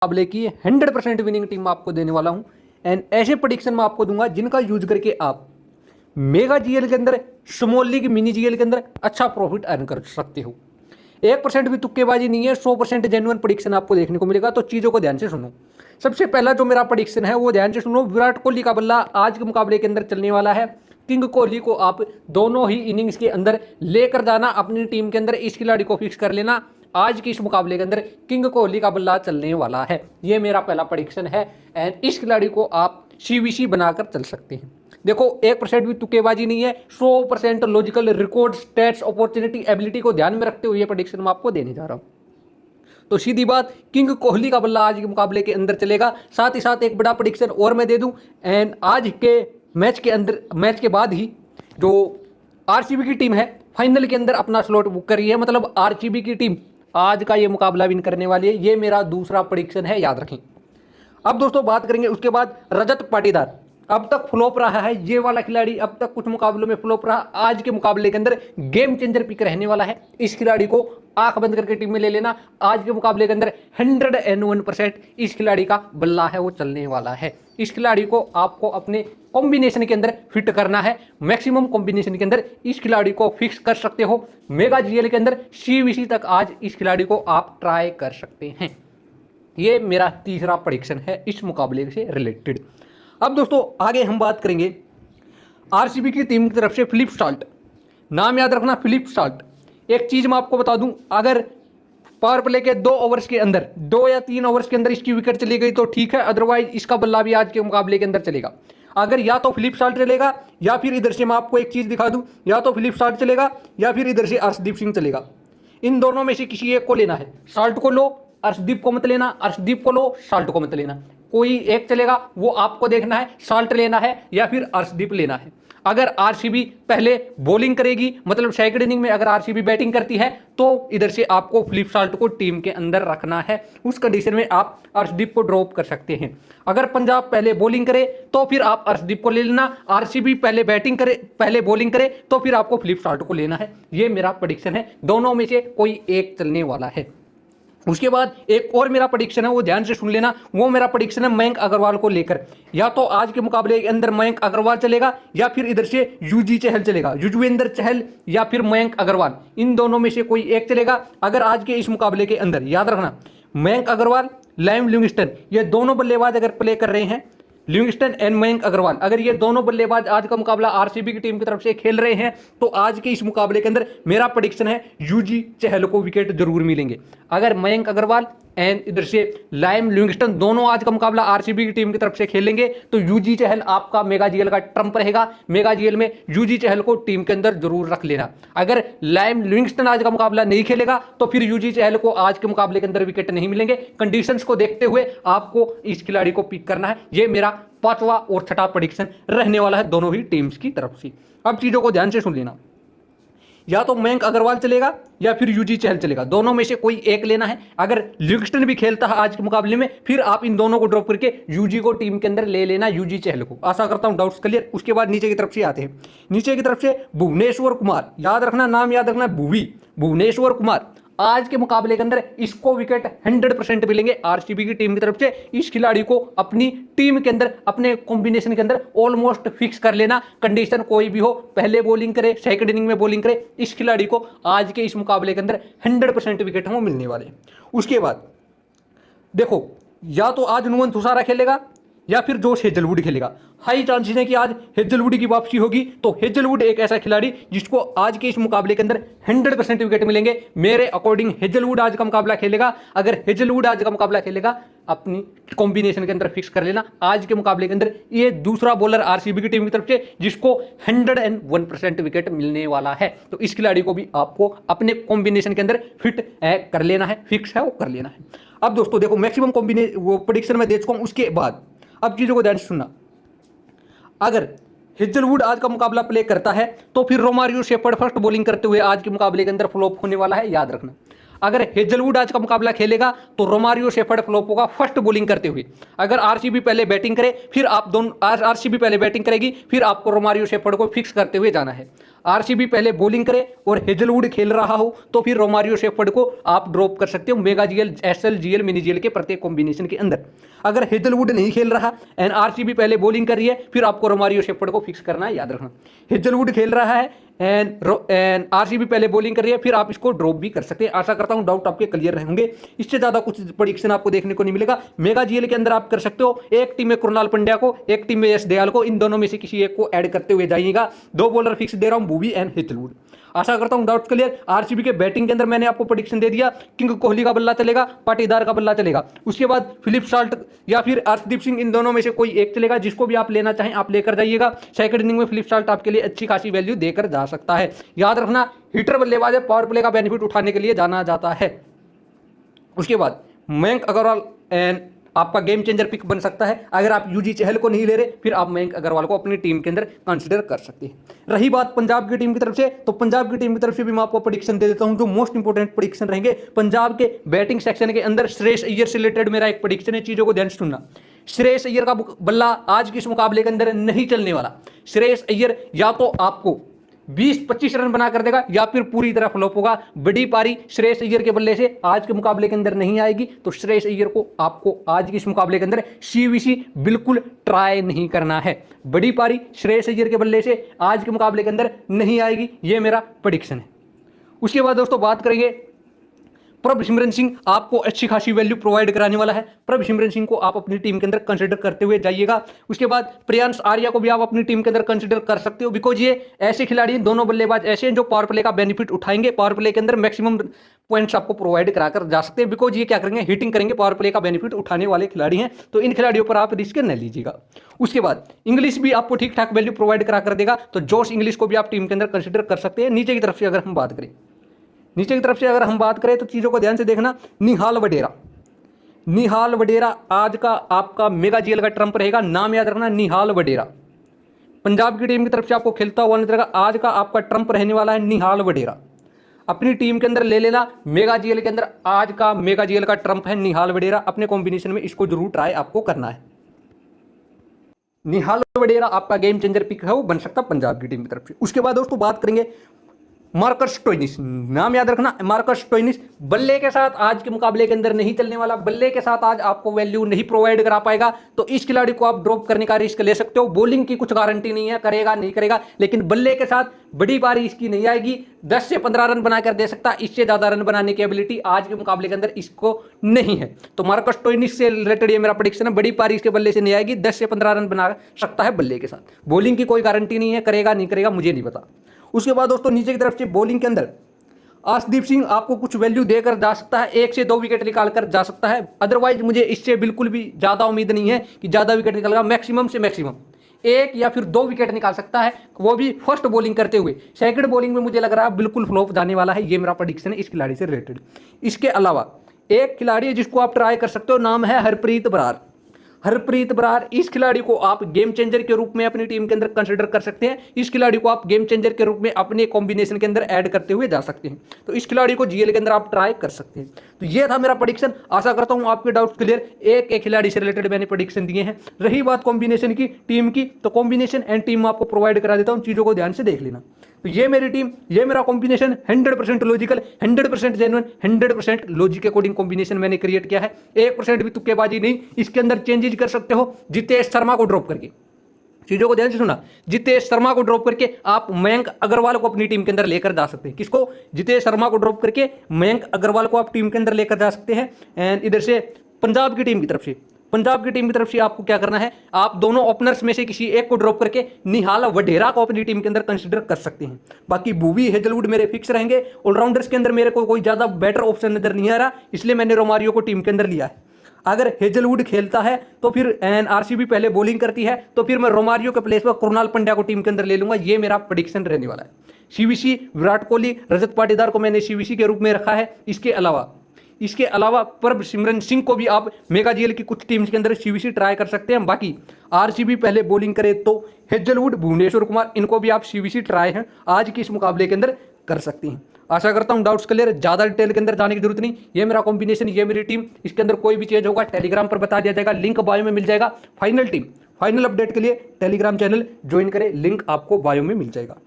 मुकाबले की 100% winning team आपको देने वाला हूं। एंड ऐसे प्रेडिक्शन मैं आपको दूंगा जिनका यूज करके आप मेगा जीएल के अंदर, स्मॉल लीग, मिनी जीएल के अंदर अच्छा प्रॉफिट अर्न कर सकते हो। 1% भी तुक्केबाजी नहीं है, 100% जेन्युइन प्रेडिक्शन आपको देखने को मिलेगा। तो चीज़ों को ध्यान से सुनो। सबसे पहला जो मेरा प्रेडिक्शन है वो ध्यान से सुनो। विराट कोहली का बल्ला आज के मुकाबले के अंदर चलने वाला है। किंग कोहली को आप दोनों ही इनिंग्स के अंदर लेकर जाना अपनी टीम के अंदर, इस खिलाड़ी को फिक्स कर लेना। आज के इस मुकाबले के अंदर किंग कोहली का बल्ला चलने वाला है, ये मेरा पहला प्रेडिक्शन है। एंड इस खिलाड़ी को आप सीवीसी बनाकर चल सकते हैं। देखो 1% भी तुक्केबाजी नहीं है, 100% logical record, stats, opportunity, ability को ध्यान में रखते हुए ये प्रेडिक्शन मैं आपको देने जा रहा हूं। तो सीधी बात, किंग कोहली का बल्ला आज के मुकाबले के अंदर चलेगा। साथ ही साथ एक बड़ा प्रेडिक्शन और मैं दे दूं। एंड आज के मैच के अंदर, मैच के बाद ही जो आरसीबी की टीम है फाइनल के अंदर अपना स्लॉट बुक करी है, मतलब आरसीबी की टीम आज का ये मुकाबला विन करने वाली है। ये मेरा दूसरा प्रेडिक्शन है, याद रखें। अब दोस्तों बात करेंगे उसके बाद रजत पाटीदार। अब तक फ्लॉप रहा है ये वाला खिलाड़ी, अब तक कुछ मुकाबलों में फ्लॉप रहा। आज के मुकाबले के अंदर गेम चेंजर पिक रहने वाला है। इस खिलाड़ी को आंख बंद करके टीम में ले लेना। आज के मुकाबले के अंदर 101% इस खिलाड़ी का बल्ला है वो चलने वाला है। इस खिलाड़ी को आपको अपने कॉम्बिनेशन के अंदर फिट करना है। मैक्सिमम कॉम्बिनेशन के अंदर इस खिलाड़ी को फिक्स कर सकते हो। मेगा जीएल के अंदर सीवीसी तक आज इस खिलाड़ी को आप ट्राई कर सकते हैं। ये मेरा तीसरा प्रेडिक्शन है इस मुकाबले से रिलेटेड। अब दोस्तों आगे हम बात करेंगे आरसीबी की टीम की तरफ से फिलिप साल्ट। नाम याद रखना, फिलिप साल्ट। एक चीज मैं आपको बता दूं, अगर पावर प्ले के 2 ओवर्स के अंदर, 2 या 3 ओवर्स के अंदर इसकी विकेट चली गई तो ठीक है, अदरवाइज इसका बल्ला भी आज के मुकाबले के अंदर चलेगा। अगर या तो फिलिप साल्ट चलेगा या फिर इधर से मैं आपको एक चीज दिखा दूं, या तो फिलिप साल्ट चलेगा या फिर इधर से अर्शदीप सिंह चलेगा। इन दोनों में से किसी एक को लेना है। साल्ट को लो, अर्शदीप को मत लेना, अर्शदीप को लो, साल्ट को मत लेना। कोई एक चलेगा, वो आपको देखना है, साल्ट लेना है या फिर अर्शदीप लेना है। अगर आरसीबी पहले बॉलिंग करेगी, मतलब सेकंड इनिंग में अगर आरसीबी बैटिंग करती है, तो इधर से आपको फिलिप साल्ट को टीम के अंदर रखना है। उस कंडीशन में आप अर्शदीप को ड्रॉप कर सकते हैं। अगर पंजाब पहले बॉलिंग करे तो फिर आप अर्शदीप को ले लेना। आरसीबी पहले बैटिंग करे, पहले बॉलिंग करे तो फिर आपको फिलिप साल्ट को लेना है। ये मेरा प्रेडिक्शन है, दोनों में से कोई एक चलने वाला है। उसके बाद एक और मेरा प्रेडिक्शन है, वो ध्यान से सुन लेना। वो मेरा प्रेडिक्शन है मयंक अग्रवाल को लेकर। या तो आज के मुकाबले के अंदर मयंक अग्रवाल चलेगा या फिर इधर से यूजी चहल चलेगा, युजवेंद्र चहल या फिर मयंक अग्रवाल, इन दोनों में से कोई एक चलेगा। अगर आज के इस मुकाबले के अंदर याद रखना, मयंक अग्रवाल, लाइम लिविंगस्टन, ये दोनों बल्लेबाज अगर प्ले कर रहे हैं, लिविंगस्टन एंड मयंक अग्रवाल, अगर ये दोनों बल्लेबाज आज का मुकाबला आरसीबी की टीम की तरफ से खेल रहे हैं, तो आज के इस मुकाबले के अंदर मेरा प्रेडिक्शन है यूजी चहल को विकेट जरूर मिलेंगे। अगर मयंक अग्रवाल एंड इधर से लाइम लिविंगस्टन दोनों आज का मुकाबला आरसीबी की टीम की तरफ से खेलेंगे, तो यूजी चहल आपका मेगा जीएल का ट्रम्प रहेगा। मेगा जीएल में यूजी चहल को टीम के अंदर जरूर रख लेना। अगर लाइम लिविंगस्टन आज का मुकाबला नहीं खेलेगा तो फिर यूजी चहल को आज के मुकाबले के अंदर विकेट नहीं मिलेंगे। कंडीशंस को देखते हुए आपको इस खिलाड़ी को पिक करना है। ये मेरा 5वां और 6वां प्रेडिक्शन रहने वाला है दोनों ही टीम्स की तरफ से। अब चीजों को ध्यान से सुन लेना। या तो मयंक अग्रवाल चलेगा या फिर यूजी चहल चलेगा, दोनों में से कोई एक लेना है। अगर लिविंगस्टन भी खेलता है आज के मुकाबले में, फिर आप इन दोनों को ड्रॉप करके यूजी को टीम के अंदर ले लेना, यूजी चहल को। आशा करता हूं डाउट्स क्लियर। उसके बाद नीचे की तरफ से आते हैं। नीचे की तरफ से भुवनेश्वर कुमार, याद रखना, नाम याद रखना, भुवनेश्वर कुमार। आज के मुकाबले के अंदर इसको विकेट 100% मिलेंगे आरसीबी की टीम की तरफ से। इस खिलाड़ी को अपनी टीम के अंदर, अपने कॉम्बिनेशन के अंदर ऑलमोस्ट फिक्स कर लेना। कंडीशन कोई भी हो, पहले बॉलिंग करे, सेकंड इनिंग में बॉलिंग करे, इस खिलाड़ी को आज के इस मुकाबले के अंदर 100% विकेट वो मिलने वाले। उसके बाद देखो, या तो आज नुवन थुसारा खेलेगा या फिर जोश हेजलवुड खेलेगा। हाई चांसेस है कि आज हेजलवुड की वापसी होगी। तो हेजलवुड एक ऐसा खिलाड़ी जिसको आज के इस मुकाबले के अंदर 100% विकेट मिलेंगे। मेरे अकॉर्डिंग हेजलवुड आज का मुकाबला खेलेगा। अगर हेजलवुड आज का मुकाबला खेलेगा, अपनी कॉम्बिनेशन के अंदर फिक्स कर लेना। आज के मुकाबले के अंदर ये दूसरा बॉलर आरसीबी की टीम की तरफ से जिसको 101% विकेट मिलने वाला है। तो इस खिलाड़ी को भी आपको अपने कॉम्बिनेशन के अंदर फिट कर लेना है, फिक्स है वो कर लेना है। अब दोस्तों देखो, मैक्सिमम कॉम्बिनेशन वो प्रेडिक्शन में दे चुका हूं। उसके बाद अब चीजों को ध्यान से सुनना। अगर हेजलवुड आज का मुकाबला प्ले करता है तो फिर रोमारियो शेफर्ड फर्स्ट बॉलिंग करते हुए आज के मुकाबले के अंदर फ्लॉप होने वाला है, याद रखना। अगर हेजलवुड आज का मुकाबला खेलेगा तो रोमारियो शेफर्ड फ्लॉप होगा फर्स्ट बॉलिंग करते हुए। अगर आरसीबी पहले बैटिंग करे फिर आप दोनों आरसीबी पहले बैटिंग करेगी फिर आपको रोमारियो शेफर्ड को फिक्स करते हुए जाना है। आरसीबी पहले बॉलिंग करे और हेजलवुड खेल रहा हो तो फिर रोमारियो शेफर्ड को आप ड्रॉप कर सकते हो mega GL, SL, GL, mini GL के प्रत्येक कॉम्बिनेशन के अंदर। अगर हेजलवुड नहीं खेल रहा एंड आरसीबी पहले बॉलिंग कर रही है फिर आपको रोमारियो शेफर्ड को फिक्स करना है, याद रखना। हेजलवुड खेल रहा है एंड आरसीबी पहले बॉलिंग कर रही है फिर आप इसको ड्रॉप भी कर सकते हैं। आशा करता हूं डाउट आपके क्लियर रहेंगे। इससे ज्यादा कुछ प्रेडिक्शन आपको देखने को नहीं मिलेगा। मेगा जीएल के अंदर आप कर सकते हो एक टीम में कृणाल पंड्या को, एक टीम में यश दयाल को, इन दोनों में से किसी एक को ऐड करते हुए जाइएगा। 2 बॉलर फिक्स दे रहा हूं, भुवी एंड हेजलवुड। आशा करता हूं डाउट क्लियर। आरसीबी के बैटिंग के अंदर मैंने आपको प्रेडिक्शन दे दिया, किंग कोहली का बल्ला चलेगा, पाटीदार का बल्ला चलेगा, उसके बाद फिलिप साल्ट या फिर अर्शदीप सिंह, इन दोनों में से कोई एक चलेगा। जिसको भी आप लेना चाहें आप लेकर जाइएगा। सेकंड इनिंग में फिलिप साल्ट आपके लिए अच्छी खासी वैल्यू देकर जा सकता है। याद रखना हिटर बल्लेबाज है, पावर प्ले का बेनिफिट उठाने के लिए जाना जाता है। उसके बाद मयंक अग्रवाल एंड आपका गेम चेंजर पिक बन सकता है। अगर आप यूजी चहल को नहीं ले रहे फिर आप मयंक अग्रवाल को अपनी टीम के अंदर कंसीडर कर सकते हैं। रही बात पंजाब की टीम की तरफ से, तो पंजाब की टीम की तरफ से भी मैं आपको प्रेडिक्शन दे देता हूं जो मोस्ट इंपोर्टेंट प्रेडिक्शन रहेंगे पंजाब के बैटिंग सेक्शन के अंदर। श्रेयस अय्यर से रिलेटेड मेरा एक प्रेडिक्शन है, चीजों को ध्यान से सुनना। श्रेयस अय्यर का बल्ला आज के इस मुकाबले के अंदर नहीं चलने वाला। श्रेयस अय्यर या तो आपको 20-25 रन बना कर देगा या फिर पूरी तरह फ्लॉप होगा। बड़ी पारी श्रेयस अय्यर के बल्ले से आज के मुकाबले के अंदर नहीं आएगी, तो श्रेयस अय्यर को आपको आज के इस मुकाबले के अंदर सीवीसी बिल्कुल ट्राई नहीं करना है। बड़ी पारी श्रेयस अय्यर के बल्ले से आज के मुकाबले के अंदर नहीं आएगी, ये मेरा प्रेडिक्शन है। उसके बाद दोस्तों बात करेंगे प्रभसिमरन सिंह, आपको अच्छी खासी वैल्यू प्रोवाइड कराने वाला है। प्रभसिमरन सिंह को आप अपनी टीम के अंदर कंसीडर करते हुए जाइएगा। उसके बाद प्रियांश आर्या को भी आप अपनी टीम के अंदर कंसीडर कर सकते हो, बिकॉज ये ऐसे खिलाड़ी हैं, दोनों बल्लेबाज ऐसे हैं जो पावर प्ले का बेनिफिट उठाएंगे। पावर प्ले के अंदर मैक्सिमम पॉइंट्स आपको प्रोवाइड कराकर जा सकते हैं, बिकॉज ये क्या करेंगे, हिटिंग करेंगे, पावर प्ले का बेनिफिट उठाने वाले खिलाड़ी हैं। तो इन खिलाड़ियों पर आप रिस्क न लीजिएगा। उसके बाद इंग्लिश भी आपको ठीक ठाक वैल्यू प्रोवाइड करा कर देगा, तो जोश इंग्लिश को भी आप टीम के अंदर कंसीडर कर सकते हैं। नीचे की तरफ से अगर हम बात करें तो चीज़ों को ध्यान से देखना। निहाल वडेरा आज का आपका मेगा जीएल का ट्रम्प रहेगा, नाम याद रखना, निहाल वडेरा। पंजाब की टीम की तरफ से आपको खेलता हुआ नजर आएगा। आज का आपका ट्रम्प रहने वाला है निहाल वडेरा, अपनी टीम के अंदर ले लेना। मेगा जीएल के अंदर आज का मेगा जीएल का ट्रम्प है निहाल वडेरा, अपने कॉम्बिनेशन में इसको जरूर ट्राई आपको करना है। निहाल वडेरा आपका गेम चेंजर पिक है, वो बन सकता है पंजाब की टीम की तरफ से। उसके बाद दोस्तों बात करेंगे मार्कस स्टोइनिस, नाम याद रखना, मार्कस स्टोइनिस बल्ले के साथ आज के मुकाबले के अंदर नहीं चलने वाला। बल्ले के साथ आज आपको वैल्यू नहीं प्रोवाइड करा पाएगा, तो इस खिलाड़ी को आप ड्रॉप करने का रिस्क ले सकते हो। बॉलिंग की कुछ गारंटी नहीं है, करेगा नहीं करेगा, लेकिन बल्ले के साथ बड़ी पारी इसकी नहीं आएगी। 10 से 15 रन बनाकर दे सकता, इससे ज्यादा रन बनाने की एबिलिटी आज के मुकाबले के अंदर इसको नहीं है। तो मार्कस स्टोइनिस से रिलेटेड ये मेरा प्रेडिक्शन है, बड़ी पारी इसके बल्ले से नहीं आएगी, 10 से 15 रन बना सकता है बल्ले के साथ। बॉलिंग की कोई गारंटी नहीं है, करेगा नहीं करेगा मुझे नहीं पता। उसके बाद दोस्तों नीचे की तरफ से बॉलिंग के अंदर अर्शदीप सिंह आपको कुछ वैल्यू देकर जा सकता है, 1 से 2 विकेट निकाल कर जा सकता है। अदरवाइज मुझे इससे बिल्कुल भी ज़्यादा उम्मीद नहीं है कि ज़्यादा विकेट निकालेगा। मैक्सिमम से मैक्सिमम 1 या फिर 2 विकेट निकाल सकता है, वो भी फर्स्ट बॉलिंग करते हुए। सेकंड बॉलिंग में मुझे लग रहा है बिल्कुल फ्लॉप जाने वाला है, ये मेरा प्रेडिक्शन है इस खिलाड़ी से रिलेटेड। इसके अलावा एक खिलाड़ी है जिसको आप ट्राई कर सकते हो, नाम है हरप्रीत बरार। हरप्रीत बरार, इस खिलाड़ी को आप गेम चेंजर के रूप में अपनी टीम के अंदर कंसीडर कर सकते हैं। इस खिलाड़ी को आप गेम चेंजर के रूप में अपने कॉम्बिनेशन के अंदर ऐड करते हुए जा सकते हैं। तो इस खिलाड़ी को जीएल के अंदर आप ट्राई कर सकते हैं। तो ये था मेरा प्रेडिक्शन, आशा करता हूं आपके डाउट क्लियर। एक एक खिलाड़ी से रिलेटेड मैंने प्रेडिक्शन दिए हैं। रही बात कॉम्बिनेशन की, टीम की, तो कॉम्बिनेशन एंड टीम आपको प्रोवाइड करा देता हूं, चीज़ों को ध्यान से देख लेना। तो ये मेरी टीम, ये मेरा combination 100% logical, 100% genuine, 100% logic according combination मैंने क्रिएट किया है। 1% भी तुक्केबाजी नहीं। इसके अंदर चेंजेस कर सकते हो जितेश शर्मा को ड्रॉप करके। चीजों को ध्यान से सुना, जितेश शर्मा को ड्रॉप करके आप मयंक अग्रवाल को अपनी टीम के अंदर लेकर जा सकते हैं। किसको? जितेश शर्मा को ड्रॉप करके मयंक अग्रवाल को आप टीम के अंदर लेकर जा सकते हैं। एंड इधर से पंजाब की टीम की तरफ से आपको क्या करना है, आप दोनों ओपनर्स में से किसी एक को ड्रॉप करके निहाल वडेरा को अपनी टीम के अंदर कंसीडर कर सकते हैं। बाकी भुवी, हेजलवुड मेरे फिक्स रहेंगे। ऑलराउंडर्स के अंदर मेरे को कोई ज़्यादा बेटर ऑप्शन नजर नहीं आ रहा, इसलिए मैंने रोमारियो को टीम के अंदर लिया है। अगर हेजलवुड खेलता है तो फिर आरसीबी पहले बॉलिंग करती है तो फिर मैं रोमारियो के प्लेस पर कृणाल पंड्या को टीम के अंदर ले लूंगा। ये मेरा प्रेडिक्शन रहने वाला है। सीवीसी, विराट कोहली, रजत पाटीदार को मैंने सीवीसी के रूप में रखा है। इसके अलावा प्रभसिमरन सिंह को भी आप मेगा जीएल की कुछ टीम्स के अंदर सीवीसी ट्राई कर सकते हैं। बाकी आरसीबी पहले बॉलिंग करे तो हेजलवुड, भुवनेश्वर कुमार, इनको भी आप सीवीसी ट्राई हैं आज के इस मुकाबले के अंदर कर सकते हैं। आशा करता हूं डाउट्स क्लियर, ज़्यादा डिटेल के अंदर जाने की जरूरत नहीं। ये मेरा कॉम्बिनेशन, ये मेरी टीम, इसके अंदर कोई भी चेंज होगा टेलीग्राम पर बता दिया जाएगा, लिंक बायो में मिल जाएगा। फाइनल टीम, फाइनल अपडेट के लिए टेलीग्राम चैनल ज्वाइन करें, लिंक आपको बायो में मिल जाएगा।